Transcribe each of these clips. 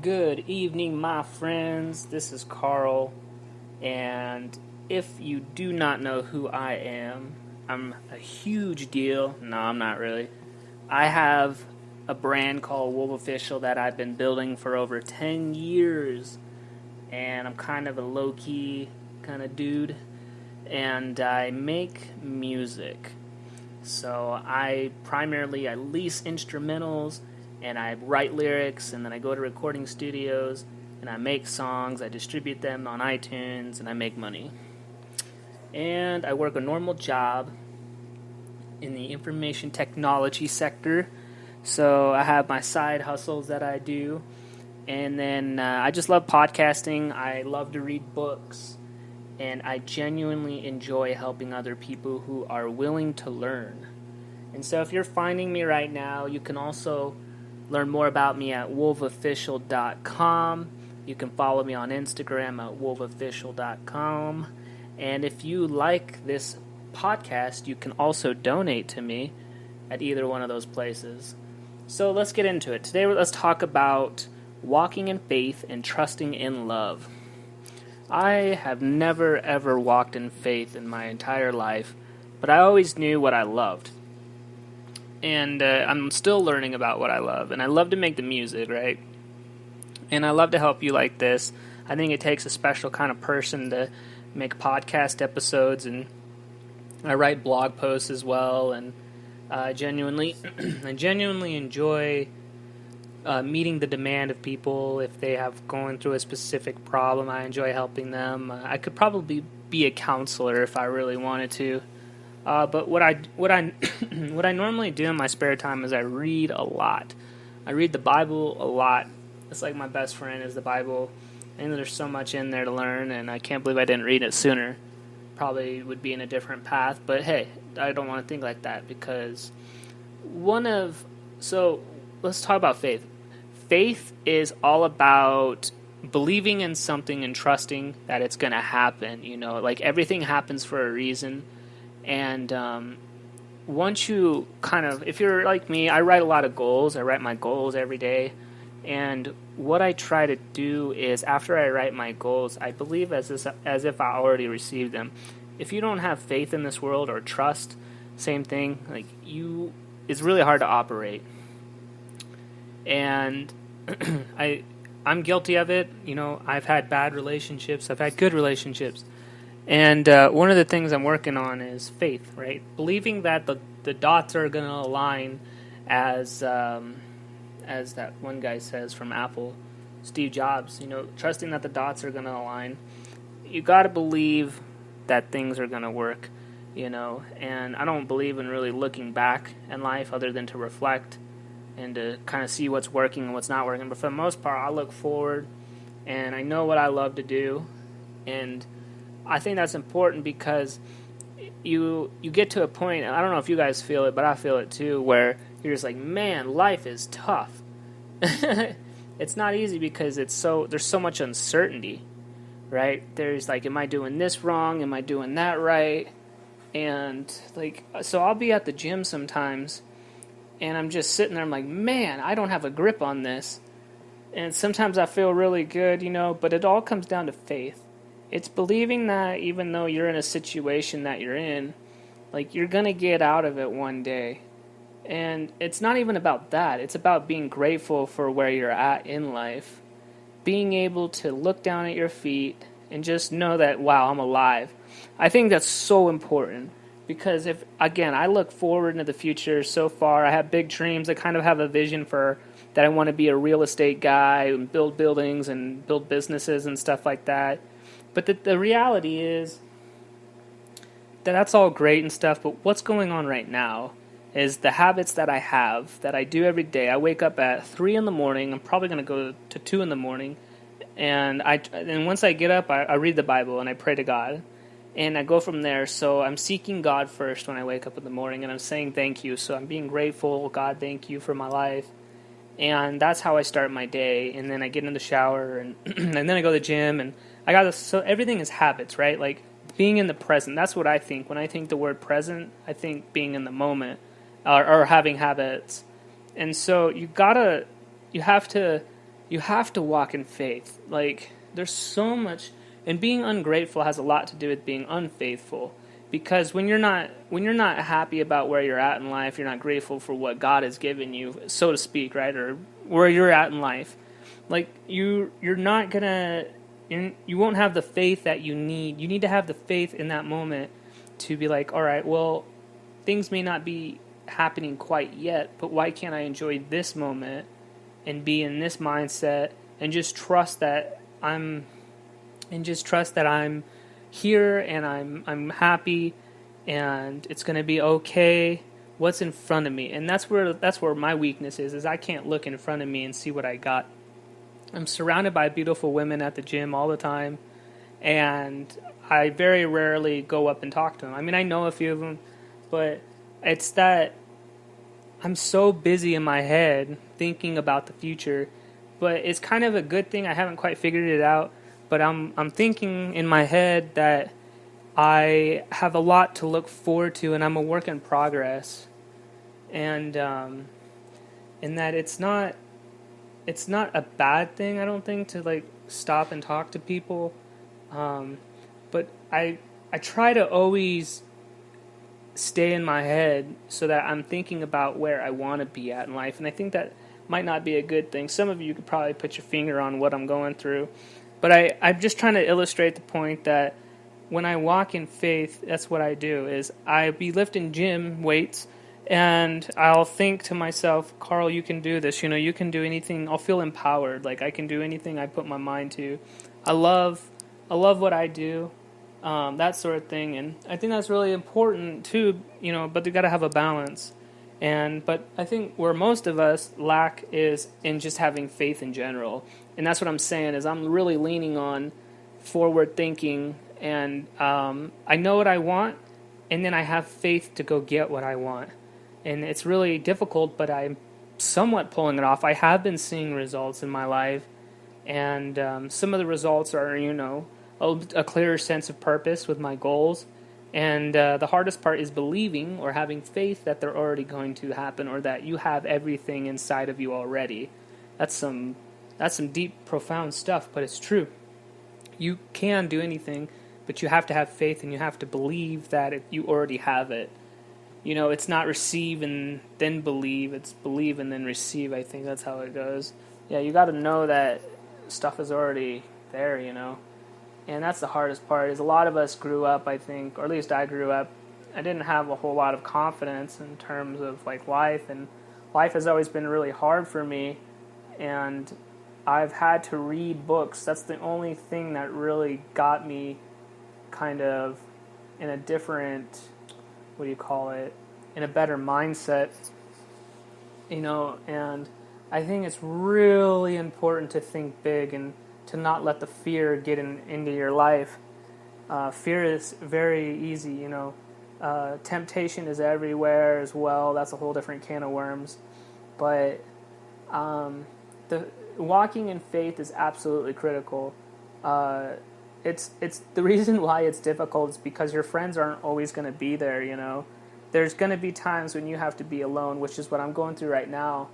Good evening, my friends. This is Carl, and if you do not know who I am, I'm a huge deal. No, I'm not really. I have a brand called Wolf Official that I've been building for over 10 years, and I'm kind of a low-key kind of dude, and I make music. So I lease instrumentals and I write lyrics, and then I go to recording studios and I make songs, I distribute them on iTunes, and I make money. And I work a normal job in the information technology sector. So I have my side hustles that I do. And then I just love podcasting. I love to read books. And I genuinely enjoy helping other people who are willing to learn. And so if you're finding me right now, you can also learn more about me at wolfofficial.com. You can follow me on Instagram at wolfofficial.com. And if you like this podcast, you can also donate to me at either one of those places. So let's get into it. Today let's talk about walking in faith and trusting in love. I have never ever walked in faith in my entire life, but I always knew what I loved. And I'm still learning about what I love. And I love to make the music, right? And I love to help you like this. I think it takes a special kind of person to make podcast episodes. And I write blog posts as well. And I genuinely enjoy meeting the demand of people. If they have going through a specific problem, I enjoy helping them. I could probably be a counselor if I really wanted to. But what I what I normally do in my spare time is I read a lot. I read the Bible a lot. It's like my best friend is the Bible, and there's so much in there to learn. And I can't believe I didn't read it sooner. Probably would be in a different path. But hey, I don't want to think like that because so let's talk about faith. Faith is all about believing in something and trusting that it's going to happen. You know, like everything happens for a reason. And once you if you're like me, I write a lot of goals. I write my goals every day. And what I try to do is after I write my goals, I believe as if I already received them. If you don't have faith in this world or trust, same thing, it's really hard to operate. And I'm guilty of it. You know, I've had bad relationships. I've had good relationships. And one of the things I'm working on is faith, right? Believing that the dots are going to align as that one guy says from Apple, Steve Jobs, you know, trusting that the dots are going to align. You got to believe that things are going to work, you know. And I don't believe in really looking back in life other than to reflect and to kind of see what's working and what's not working. But for the most part, I look forward and I know what I love to do. And I think that's important because you get to a point, and I don't know if you guys feel it, but I feel it too, where you're just like, man, life is tough. It's not easy because there's so much uncertainty, right? There's like, am I doing this wrong? Am I doing that right? And so I'll be at the gym sometimes, and I'm just sitting there, I'm like, man, I don't have a grip on this. And sometimes I feel really good, you know, but it all comes down to faith. It's believing that even though you're in a situation that you're in, like you're going to get out of it one day. And it's not even about that. It's about being grateful for where you're at in life. Being able to look down at your feet and just know that, wow, I'm alive. I think that's so important because I look forward into the future so far. I have big dreams. I kind of have a vision for that I want to be a real estate guy and build buildings and build businesses and stuff like that. But the reality is that that's all great and stuff, but what's going on right now is the habits that I have, that I do every day. I wake up at 3 in the morning. I'm probably going to go to 2 in the morning. And once I get up, I read the Bible and I pray to God. And I go from there. So I'm seeking God first when I wake up in the morning, and I'm saying thank you. So I'm being grateful. God, thank you for my life. And that's how I start my day. And then I get in the shower, and and then I go to the gym, and I got this. So everything is habits, right? Like being in the present. That's what I think. When I think the word present, I think being in the moment or having habits. And so you gotta you have to walk in faith. Like, there's so much, and being ungrateful has a lot to do with being unfaithful. Because when you're not happy about where you're at in life, you're not grateful for what God has given you, so to speak, right? Or where you're at in life. Like, you're not gonna, you won't have the faith that you need. You need to have the faith in that moment to be like, all right, well, things may not be happening quite yet, but why can't I enjoy this moment and be in this mindset and just trust that I'm here and I'm happy and it's going to be okay. What's in front of me? And that's where my weakness is I can't look in front of me and see what I got. I'm surrounded by beautiful women at the gym all the time, and I very rarely go up and talk to them. I mean, I know a few of them, but it's that I'm so busy in my head thinking about the future. But it's kind of a good thing. I haven't quite figured it out, but I'm thinking in my head that I have a lot to look forward to, and I'm a work in progress, and in that it's not a bad thing, I don't think, to like stop and talk to people, but I try to always stay in my head so that I'm thinking about where I want to be at in life, and I think that might not be a good thing. Some of you could probably put your finger on what I'm going through, but I'm just trying to illustrate the point that when I walk in faith, that's what I do, is I be lifting gym weights, and I'll think to myself, Carl, you can do this. You can do anything. I'll feel empowered. Like, I can do anything I put my mind to. I love what I do, that sort of thing. And I think that's really important too, but you got to have a balance. But I think where most of us lack is in just having faith in general. And that's what I'm saying, is I'm really leaning on forward thinking, and I know what I want, and then I have faith to go get what I want. And it's really difficult, but I'm somewhat pulling it off. I have been seeing results in my life, and some of the results are, a clearer sense of purpose with my goals. And the hardest part is believing or having faith that they're already going to happen, or that you have everything inside of you already. That's some deep, profound stuff, but it's true. You can do anything, but you have to have faith, and you have to believe that you already have it. It's not receive and then believe, it's believe and then receive. I think that's how it goes. Yeah, you got to know that stuff is already there, And that's the hardest part, is a lot of us grew up, I think, or at least I grew up, I didn't have a whole lot of confidence in terms of like life, and life has always been really hard for me, and I've had to read books. That's the only thing that really got me kind of in a different, in a better mindset, and I think it's really important to think big and to not let the fear get into your life. Fear is very easy, temptation is everywhere as well. That's a whole different can of worms. But the walking in faith is absolutely critical. It's the reason why it's difficult is because your friends aren't always going to be there. There's going to be times when you have to be alone, which is what I'm going through right now.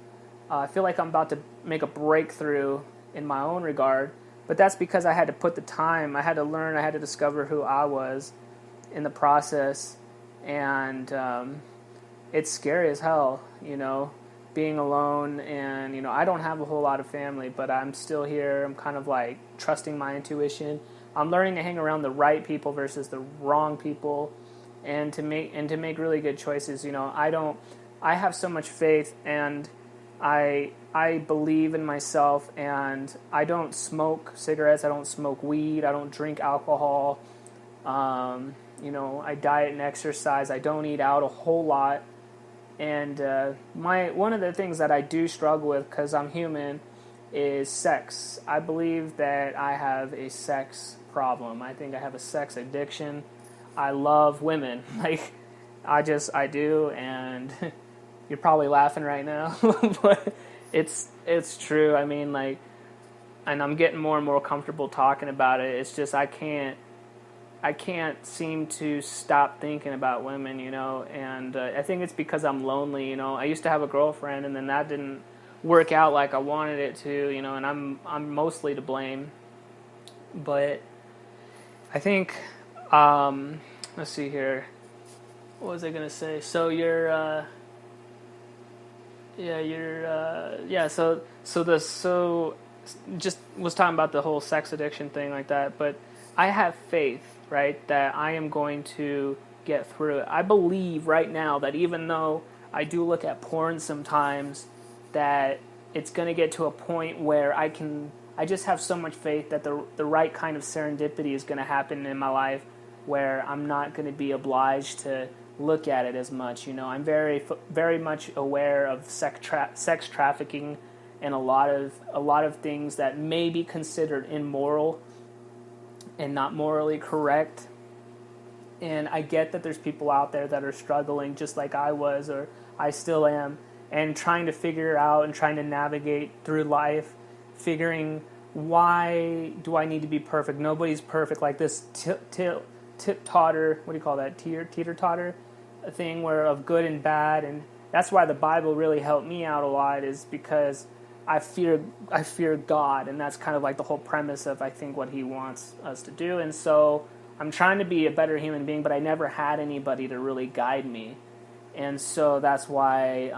I feel like I'm about to make a breakthrough in my own regard, but that's because I had to put the time. I had to learn. I had to discover who I was in the process, and it's scary as hell, being alone. And I don't have a whole lot of family, but I'm still here. I'm kind of like trusting my intuition. I'm learning to hang around the right people versus the wrong people, and to make really good choices. I have so much faith, and I believe in myself, and I don't smoke cigarettes, I don't smoke weed, I don't drink alcohol. I diet and exercise. I don't eat out a whole lot. And one of the things that I do struggle with, because I'm human, is sex. I believe that I have a sex problem. I think I have a sex addiction. I love women. I do, and you're probably laughing right now, but it's true. I mean, and I'm getting more and more comfortable talking about it. It's just I can't seem to stop thinking about women, and I think it's because I'm lonely. I used to have a girlfriend, and then that didn't work out like I wanted it to, and I'm mostly to blame. But I think, let's see here. What was I gonna say? So just was talking about the whole sex addiction thing like that. But I have faith, right, that I am going to get through it. I believe right now that even though I do look at porn sometimes, that it's going to get to a point where I just have so much faith that the right kind of serendipity is going to happen in my life where I'm not going to be obliged to look at it as much. I'm very much aware of sex trafficking and a lot of things that may be considered immoral and not morally correct. And I get that there's people out there that are struggling just like I was, or I still am, and trying to figure out and trying to navigate through life, figuring why do I need to be perfect? Nobody's perfect. Like this tip-totter, what do you call that? Teeter-totter thing where of good and bad. And that's why the Bible really helped me out a lot, is because I fear God, and that's kind of like the whole premise of, I think, what he wants us to do. And so I'm trying to be a better human being, but I never had anybody to really guide me. And so that's why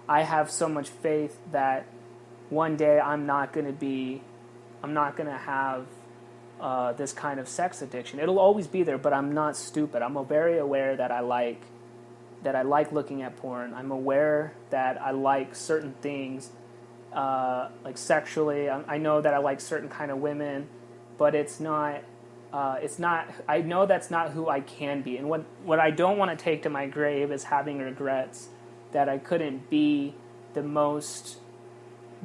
I have so much faith that one day I'm not going to have this kind of sex addiction. It'll always be there, but I'm not stupid. I'm very aware that I like looking at porn. I'm aware that I like certain things, like sexually. I know that I like certain kind of women, but it's not. I know that's not who I can be. And what I don't want to take to my grave is having regrets that I couldn't be the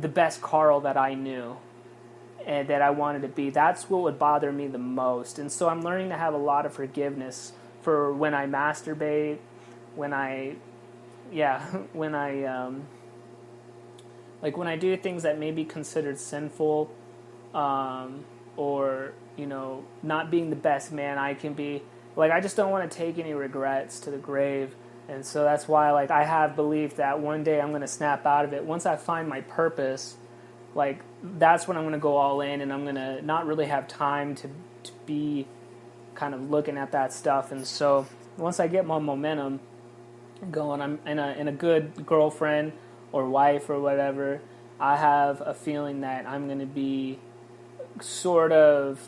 best Carl that I knew and that I wanted to be. That's what would bother me the most. And so I'm learning to have a lot of forgiveness for when I masturbate, when I do things that may be considered sinful, or not being the best man I can be. Like, I just don't want to take any regrets to the grave. And so that's why, like, I have belief that one day I'm going to snap out of it. Once I find my purpose, like, that's when I'm going to go all in, and I'm going to not really have time to be kind of looking at that stuff. And so once I get my momentum going, I'm in a good girlfriend or wife or whatever, I have a feeling that I'm going to be sort of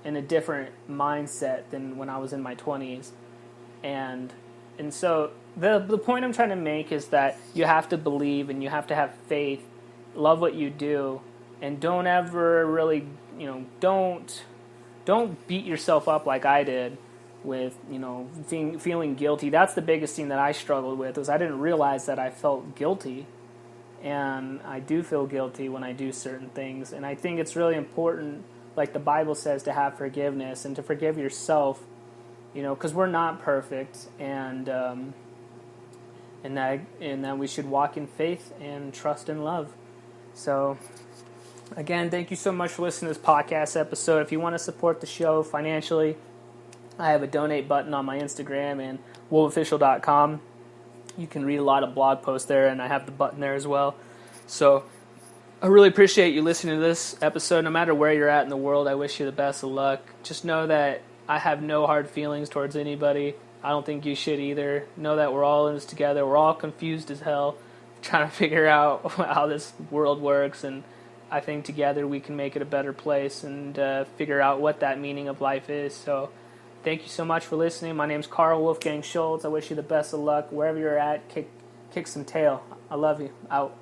in a different mindset than when I was in my 20s. And so the point I'm trying to make is that you have to believe and you have to have faith, love what you do, and don't ever really, don't beat yourself up like I did with, feeling guilty. That's the biggest thing that I struggled with, was I didn't realize that I felt guilty. And I do feel guilty when I do certain things. And I think it's really important, like the Bible says, to have forgiveness and to forgive yourself, because we're not perfect, and that we should walk in faith and trust and love. So, again, thank you so much for listening to this podcast episode. If you want to support the show financially, I have a donate button on my Instagram and wolfofficial.com. You can read a lot of blog posts there, and I have the button there as well. So I really appreciate you listening to this episode. No matter where you're at in the world, I wish you the best of luck. Just know that I have no hard feelings towards anybody. I don't think you should either. Know that we're all in this together. We're all confused as hell, trying to figure out how this world works, and I think together we can make it a better place and figure out what that meaning of life is. So thank you so much for listening. My name's Carl Wolfgang Schultz. I wish you the best of luck. Wherever you're at, kick some tail. I love you. Out.